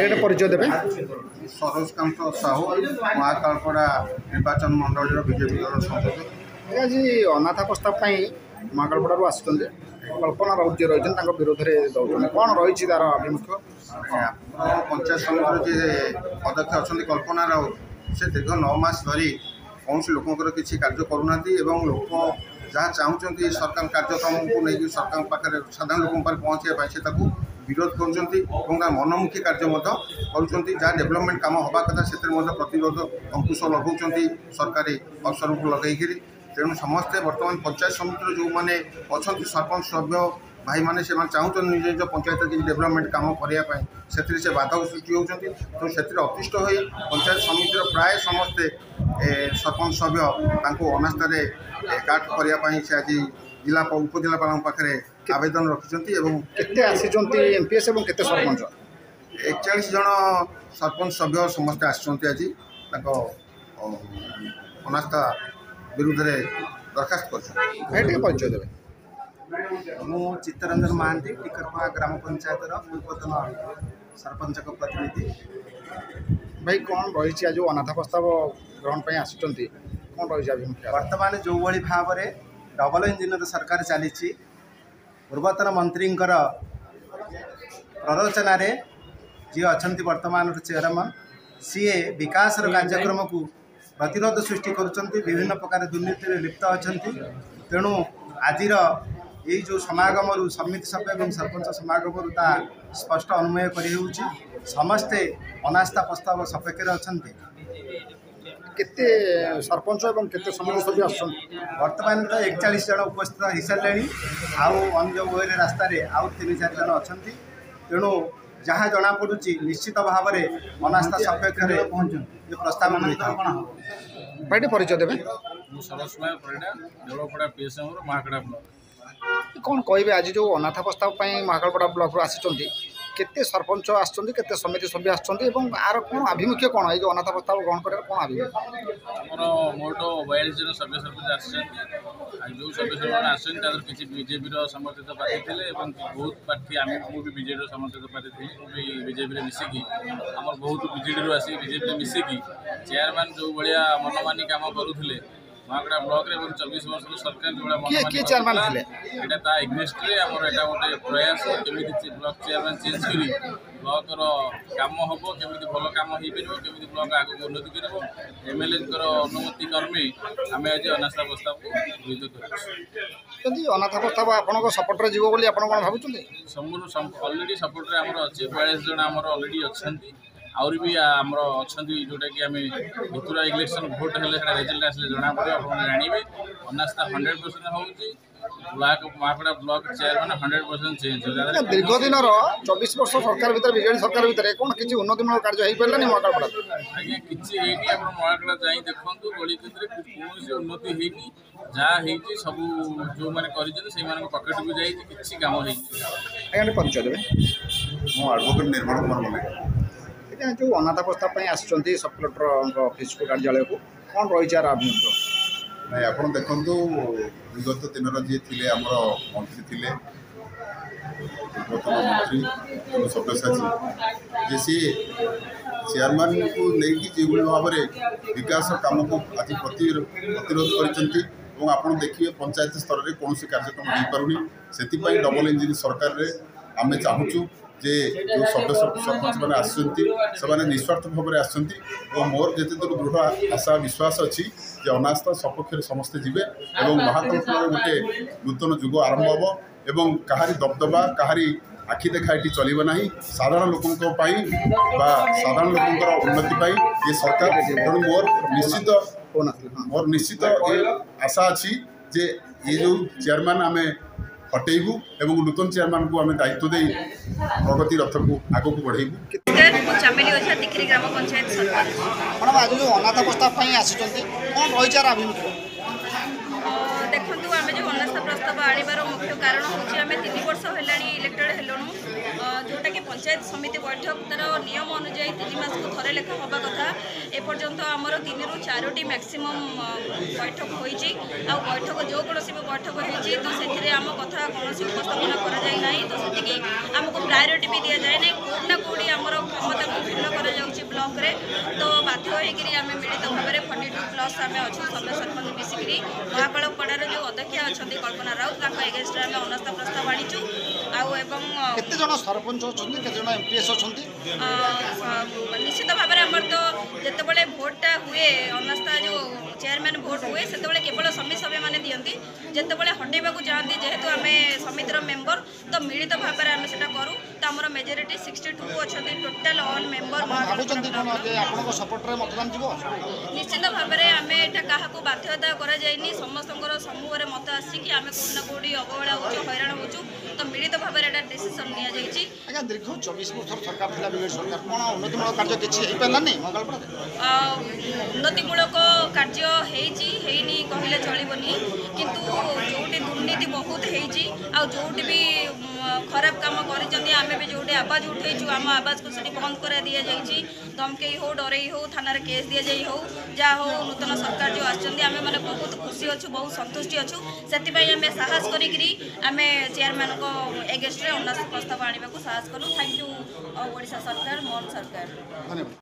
এটা পরিচয় দেবে। সরোজকান্ত সাহু মহাকালপড়া নির্বাচন মন্ডলীর বিজেপি দল সংসদ। আজ অনাথ প্রস্তাব মহাকালপড়ার আসছেন কল্পনা রাউত রয়েছেন বিরোধে দৌড় কଣ রয়েছে তার আভিমুখ্য? পঞ্চায়েত সমিতির যে অধ্যক্ষ অনেক কল্পনা রাউত সে দীর্ঘ 9 মাস ধরি কৌশি লোকଙ୍କର କିଛି କାର୍ଯ୍ୟ କରୁନାହାନ୍ତି ଏବଂ ଲୋକ ଯାହା ଚାହୁଁଛନ୍ତି ସରକାର କାର୍ଯ୍ୟକ୍ରମକୁ ନେଇକି ସରକାରଙ୍କ ପାଖରେ ସାଧାରଣ ଲୋକଙ୍କ ପାଖରେ ପହଞ୍ଚିବା ପାଇଁ ସେ ତାକୁ ବିରୋଧ କରୁଛନ୍ତି ଏବଂ ତାର ମନମୁଖୀ କାର୍ଯ୍ୟ ମଧ୍ୟ କରୁଛନ୍ତି। ଯାହା ଡେଭଲପମେଣ୍ଟ କାମ ହେବା କଥା ସେଥିରେ ମଧ୍ୟ ପ୍ରତିରୋଧ ଅଙ୍କୁଶ ଲଗାଉଛନ୍ତି ସରକାରୀ ଅଫସରଙ୍କୁ ଲଗାଇକିରି। ତେଣୁ ସମସ୍ତେ ବର୍ତ୍ତମାନ ପଞ୍ଚାୟତ ସମିତିର ଯେଉଁମାନେ ଅଛନ୍ତି ସରପଞ୍ଚ ସଭ୍ୟ ଭାଇମାନେ ସେମାନେ ଚାହୁଁଛନ୍ତି ନିଜ ନିଜ ପଞ୍ଚାୟତରେ କିଛି ଡେଭଲପମେଣ୍ଟ କାମ କରିବା ପାଇଁ, ସେଥିରେ ସେ ବାଧକ ସୃଷ୍ଟି ହେଉଛନ୍ତି। ତେଣୁ ସେଥିରେ ଅତିଷ୍ଠ ହୋଇ ପଞ୍ଚାୟତ ସମିତିର ପ୍ରାୟ ସମସ୍ତେ ସରପଞ୍ଚ ସଭ୍ୟ ତାଙ୍କୁ ଅନାସ୍ଥାରେ କାଟ କରିବା ପାଇଁ ସେ ଆଜି ଜିଲ୍ଲାପାଳ ଉପଜିଲ୍ଲାପାଳଙ୍କ ପାଖରେ ଆବେଦନ ରଖିଛନ୍ତି। ଏବଂ କେତେ ଆସିଛନ୍ତି ଏମ୍ପିଏସ୍ ଏବଂ କେତେ ସରପଞ୍ଚ? 41 ଜଣ ସରପଞ୍ଚ ସଭ୍ୟ ସମସ୍ତେ ଆସିଛନ୍ତି ଆଜି ତାଙ୍କ ଅନାସ୍ଥା ବିରୁଦ୍ଧରେ ଦରଖାସ୍ତ କରିଛନ୍ତି। ଭାଇ ଟିକେ ପରିଚୟ ଦେବେ। ମୁଁ ଚିତ୍ତରଞ୍ଜନ ମହାନ୍ତି ଟିକରପଡ଼ା ଗ୍ରାମ ପଞ୍ଚାୟତର ପୂର୍ବତନ ସରପଞ୍ଚଙ୍କ ପ୍ରତିନିଧି। ଭାଇ କ'ଣ ରହିଛି ଆଜି ଅନାଥ ପ୍ରସ୍ତାବ ଗ୍ରହଣ ପାଇଁ ଆସିଛନ୍ତି, କ'ଣ ରହିଛି ଆଭିମୁଖ୍ୟ? ବର୍ତ୍ତମାନ ଯେଉଁଭଳି ଭାବରେ ଡବଲ ଇଞ୍ଜିନର ସରକାର ଚାଲିଛି, ପୂର୍ବତନ ମନ୍ତ୍ରୀଙ୍କର ପ୍ରରୋଚନାରେ ଯିଏ ଅଛନ୍ତି ବର୍ତ୍ତମାନର ଚେୟାରମ୍ୟାନ୍ ସିଏ ବିକାଶର କାର୍ଯ୍ୟକ୍ରମକୁ ପ୍ରତିରୋଧ ସୃଷ୍ଟି କରୁଛନ୍ତି, ବିଭିନ୍ନ ପ୍ରକାର ଦୁର୍ନୀତିରେ ଲିପ୍ତ ଅଛନ୍ତି। ତେଣୁ ଆଜିର ଏଇ ଯେଉଁ ସମାଗମରୁ ସମିତି ସଭ୍ୟ ଏବଂ ସରପଞ୍ଚ ସମାଗମରୁ ତା ସ୍ପଷ୍ଟ ଅନୁମୟ କରିହେଉଛି ସମସ୍ତେ ଅନାସ୍ଥା ପ୍ରସ୍ତାବ ସପକ୍ଷରେ ଅଛନ୍ତି। କେତେ ସରପଞ୍ଚ ଏବଂ କେତେ ସମିତି ସଭ୍ୟ ଆସୁଛନ୍ତି? ବର୍ତ୍ତମାନ ତ 41 ଜଣ ଉପସ୍ଥିତ ହୋଇସାରିଲେଣି, ଆଉ ଅନ୍ୟ ଓଏରେ ରାସ୍ତାରେ ଆଉ 3-4 ଜଣ ଅଛନ୍ତି। ତେଣୁ ଯାହା ଜଣାପଡ଼ୁଛି ନିଶ୍ଚିତ ଭାବରେ ଅନାସ୍ଥା ସପକ୍ଷରେ ଏ ପ୍ରସ୍ତାବ ମିଳିଥାଏ। ଭାଇଟି ପରିଚୟ ଦେବେ। ମୁଁ ସରୋଜ କୁମାର ପରିଡ଼ା, ଦେଉଳପଡ଼ା ପିଏସ୍ଏମ୍ର ମହାକାଳପଡ଼ା ବ୍ଲକ। କ'ଣ କହିବେ ଆଜି ଯେଉଁ ଅନାଥ ପ୍ରସ୍ତାବ ପାଇଁ ମହାକାଳପଡ଼ା ବ୍ଲକରୁ ଆସିଛନ୍ତି, କେତେ ସରପଞ୍ଚ ଆସିଛନ୍ତି, କେତେ ସମିତି ସଭ୍ୟ ଆସିଛନ୍ତି ଏବଂ ଆର କ'ଣ ଆଭିମୁଖ୍ୟ କ'ଣ? ଏଇ ଯେଉଁ ଅନାଥ ପ୍ରସ୍ତାବ ଗ୍ରହଣ କରିବାର କ'ଣ ଆଭିମୁଖ୍ୟ? ଆମର ମୋଟ 42 ଜଣ ସଭ୍ୟ ସରପଞ୍ଚ ଆସିଛନ୍ତି। ଆଉ ଯେଉଁ ସଭ୍ୟ ସରପଞ୍ଚ ଆସିଛନ୍ତି ତାদের କିଛି ବିଜେପିର ସମର୍ଥିତ ପ୍ରାର୍ଥୀ ଥିଲେ ଏବଂ ବହୁତ ପ୍ରାର୍ଥୀ ମୁଁ ବି ବିଜେଡ଼ିର ସମର୍ଥିତ ପ୍ରାର୍ଥୀ ଥିଲି। ମୁଁ ବି ବିଜେପିରେ ମିଶିକି ଆମର ବହୁତ ବିଜେଡ଼ିରୁ ଆସିକି ବିଜେପିରେ ମିଶିକି ଚେୟାରମ୍ୟାନ୍ ଯେଉଁ ଭଳିଆ ମନମାନି କାମ କରୁଥିଲେ ମହାକାଳପଡ଼ା ବ୍ଲକରେ ଏବଂ 24 ବର୍ଷର ସରକାର ଯେଉଁଭଳିଆ ଚେୟାରମ୍ୟାନ୍ ଥିଲେ ଏଇଟା ତା ଏଗ୍ନେଷ୍ଟରେ ଆମର ଏଇଟା ଗୋଟେ ପ୍ରୟାସ କେମିତି ବ୍ଲକ ଚେୟାରମ୍ୟାନ୍ ଚେଞ୍ଜ କରି ବ୍ଲକର କାମ ହେବ, କେମିତି ଭଲ କାମ ହେଇପାରିବ, କେମିତି ବ୍ଲକ ଆଗକୁ ଉନ୍ନତି କରିବ, ଏମ୍ଏଲ୍ଏଙ୍କର ଅନୁମତି କର୍ମେ ଆମେ ଆଜି ଅନାସ୍ଥା ପ୍ରସ୍ତାବକୁ ଗୃହୀତ କରିଛୁ। ଯଦି ଅନାଥ ପ୍ରସ୍ତାବ ଆପଣଙ୍କ ସପୋର୍ଟରେ ଯିବ ବୋଲି ଆପଣ କ'ଣ ଭାବୁଛନ୍ତି? ଅଲରେଡ଼ି ସପୋର୍ଟରେ ଆମର ଅଛି, 42 ଜଣ ଆମର ଅଲରେଡ଼ି ଅଛନ୍ତି। ଆହୁରି ବି ଆମର ଅଛନ୍ତି ଯେଉଁଟାକି ଆମେ ଭିତୁରା ଇଲେକ୍ସନ୍ ଭୋଟ୍ ହେଲେ ସେଇଟା ରେଜଲ୍ଟ ଆସିଲେ ଜଣାପଡ଼ିବ, ଆପଣ ଜାଣିବେ। ଅନାସ୍ଥା 100% ହେଉଛି। ମହାକାଳପଡ଼ା ବ୍ଲକ ଚେୟାରମ୍ୟାନ୍ 100% ଚେଞ୍ଜ ହେଉଛି। ଦୀର୍ଘ ଦିନର 24 ବର୍ଷ ସରକାର ଭିତରେ ବିଜେଡ଼ି ସରକାର ଭିତରେ କ'ଣ କିଛି ଉନ୍ନତିମୂଳକ କାର୍ଯ୍ୟ ହେଇପାରିଲାନି ମହାକାଳପଡ଼ା? ଆଜ୍ଞା କିଛି ହେଇନି। ଆପଣ ମହାକାଳପଡ଼ା ଯାଇ ଦେଖନ୍ତୁ, ଗଳିକନ୍ଦିରେ କୌଣସି ଉନ୍ନତି ହେଇନି। ଯାହା ହେଇଛି ସବୁ ଯେଉଁମାନେ କରିଛନ୍ତି ସେଇମାନଙ୍କ ପକେଟକୁ ଯାଇଛି, କିଛି କାମ ହେଇନି। ଆଜ୍ଞା ପରିଚୟ ଦେବେ। ମୁଁ ଆଡ଼ଭୋକେଟ୍ ନିର୍ମଳ କୁମାର ମଲ୍ଲିକ। ଆଜ୍ଞା ଯେଉଁ ଅନାଥ ପ୍ରସ୍ତାବ ପାଇଁ ଆସିଛନ୍ତି ସବ୍ କଲେକ୍ଟରଙ୍କ ଅଫିସକୁ କାର୍ଯ୍ୟାଳୟକୁ, କ'ଣ ରହିଛି ଆର ଆଭିମୁଖ୍ୟ? ନାଇଁ ଆପଣ ଦେଖନ୍ତୁ, ବିଗତ ଦିନର ଯିଏ ଥିଲେ ଆମର ମନ୍ତ୍ରୀ ଥିଲେ ପୂର୍ବତନ ମନ୍ତ୍ରୀ ସବ୍ୟସାଚୀ ଯେ ସିଏ ଚେୟାରମ୍ୟାନ୍କୁ ନେଇକି ଯେଉଁଭଳି ଭାବରେ ବିକାଶ କାମକୁ ଆଜି ପ୍ରତିରୋଧ କରିଛନ୍ତି ଏବଂ ଆପଣ ଦେଖିବେ ପଞ୍ଚାୟତ ସ୍ତରରେ କୌଣସି କାର୍ଯ୍ୟକ୍ରମ ହୋଇପାରୁନି। ସେଥିପାଇଁ ଡବଲ ଇଞ୍ଜିନ୍ ସରକାରରେ ଆମେ ଚାହୁଁଛୁ ଯେ ଯେଉଁ ସଭ୍ୟ ସରପଞ୍ଚମାନେ ଆସିଛନ୍ତି ସେମାନେ ନିଃସ୍ୱାର୍ଥ ଭାବରେ ଆସିଛନ୍ତି ଏବଂ ମୋର ଯେତେ ଦୂର ଦୃଢ଼ ଆଶା ବିଶ୍ୱାସ ଅଛି ଯେ ଅନାସ୍ଥା ସପକ୍ଷରେ ସମସ୍ତେ ଯିବେ ଏବଂ ମହାକାଳପଡ଼ାରେ ଗୋଟେ ନୂତନ ଯୁଗ ଆରମ୍ଭ ହେବ ଏବଂ କାହାରି ଦବଦବା କାହାରି ଆଖି ଦେଖା ଏଠି ଚଳିବ ନାହିଁ। ସାଧାରଣ ଲୋକଙ୍କ ପାଇଁ ବା ସାଧାରଣ ଲୋକଙ୍କର ଉନ୍ନତି ପାଇଁ ଏ ସରକାର। ତେଣୁ ମୋର ନିଶ୍ଚିତ ଏ ଆଶା ଅଛି ଯେ ଏ ଯେଉଁ ଚେୟାରମ୍ୟାନ୍ ଆମେ ହଟେଇବୁ ଏବଂ ନୂତନ ଚେୟାରମ୍ୟାନ୍କୁ ଆମେ ଦାୟିତ୍ୱ ଦେଇ ପ୍ରଗତି ରଥକୁ ଆଗକୁ ବଢ଼େଇବୁ। ଗ୍ରାମ ପଞ୍ଚାୟତ ସରପଞ୍ଚ। ମ୍ୟାଡ଼ାମ୍ ଆଜି ଯେଉଁ ଅନାଥ ପ୍ରସ୍ତାବ ପାଇଁ ଆସିଛନ୍ତି, କ'ଣ ରହିଛି ଆର ଆଭିମୁଖ୍ୟ? ଦେଖନ୍ତୁ, ଆମେ ଯେଉଁ ଅନାସ୍ଥା ପ୍ରସ୍ତାବ ଆଣିବାର ମୁଖ୍ୟ କାରଣ ହେଉଛି ଆମେ 3 ବର୍ଷ ହେଲାଣି ଇଲେକ୍ଟେଡ଼ ହେଲୁଣୁ, ଯେଉଁଟାକି ପଞ୍ଚାୟତ ସମିତି ବୈଠକ ତାର ନିୟମ ଅନୁଯାୟୀ 3 ମାସକୁ ଥରେ ଲେଖା ହେବା କଥା। ଏପର୍ଯ୍ୟନ୍ତ ଆମର 3ରୁ 4ଟି ମ୍ୟାକ୍ସିମମ୍ ବୈଠକ ହୋଇଛି। ଆଉ ବୈଠକ ଯେକୌଣସି ବି ବୈଠକ ହେଇଛି ତ ସେଥିରେ ଆମ କଥା କୌଣସି ଉପସ୍ଥାପନ କରାଯାଇ ନାହିଁ। ତ ସେତିକି ଆମକୁ ପ୍ରାୟୋରିଟି ବି ଦିଆଯାଏ ନାହିଁ। କେଉଁଠି ନା କେଉଁଠି ଆମର କ୍ଷମତାକୁ प्लस आम अच्छु सभ्य सरपंच मिसिकी महाकालपड़ार जो अध्यक्षा अच्छा कल्पना राउत एगेन्स्टे आम अनास्था प्रस्ताव आनीचु केते जन सरपंच अच्छा केते जन एमपीएस अच्छा निश्चित भाव में आमर तो जितेबाला भोटा हुए अनास्था जो चेयरमैन भोट हुए से केवल समिति सभ्य मैंने दिखती जितेबाला हटेबा चाहती जेहेतु आम समितिर मेम्बर तो मिलित भाव में आम से करूँ तो आम मेजोरिटी 62 अच्छा टोटाल ऑल मेम्बर सपोर्ट मतदान जीव निश्चित भाव में आम यहाँ क्या बाध्यता कराई समस्त समूह मत आसिक आम कौटना कौटी अवहेला हो हैरान होचु तो मिलित भाव में डिसीजन नि आज्ञा दीर्घ 24 वर्ष सरकार था विजेडी सरकार कौन उन्नतिमूलक कार्य किसी पारानी उन्नतिमूलक कार्य होनी कहले चलनी किंतु जोटी दुर्नीति बहुत होटी भी खराब काम करें भी जोटी आवाज उठेचु आम आवाज को सीटी बंद कर दि जाइए धमकई हो डरई हो थाना केस दि जाई हो जहाँ हो नूतन सरकार जो आम मैंने बहुत खुशी अच्छु बहुत संतुष्टि अच्छु से आम साहस करी आम चेयरमैन को एगेन्स्ट अनास्था प्रस्ताव आने को साहस कलु। थैंक यू ओडिशा सरकार मोहन सरकार। धन्यवाद।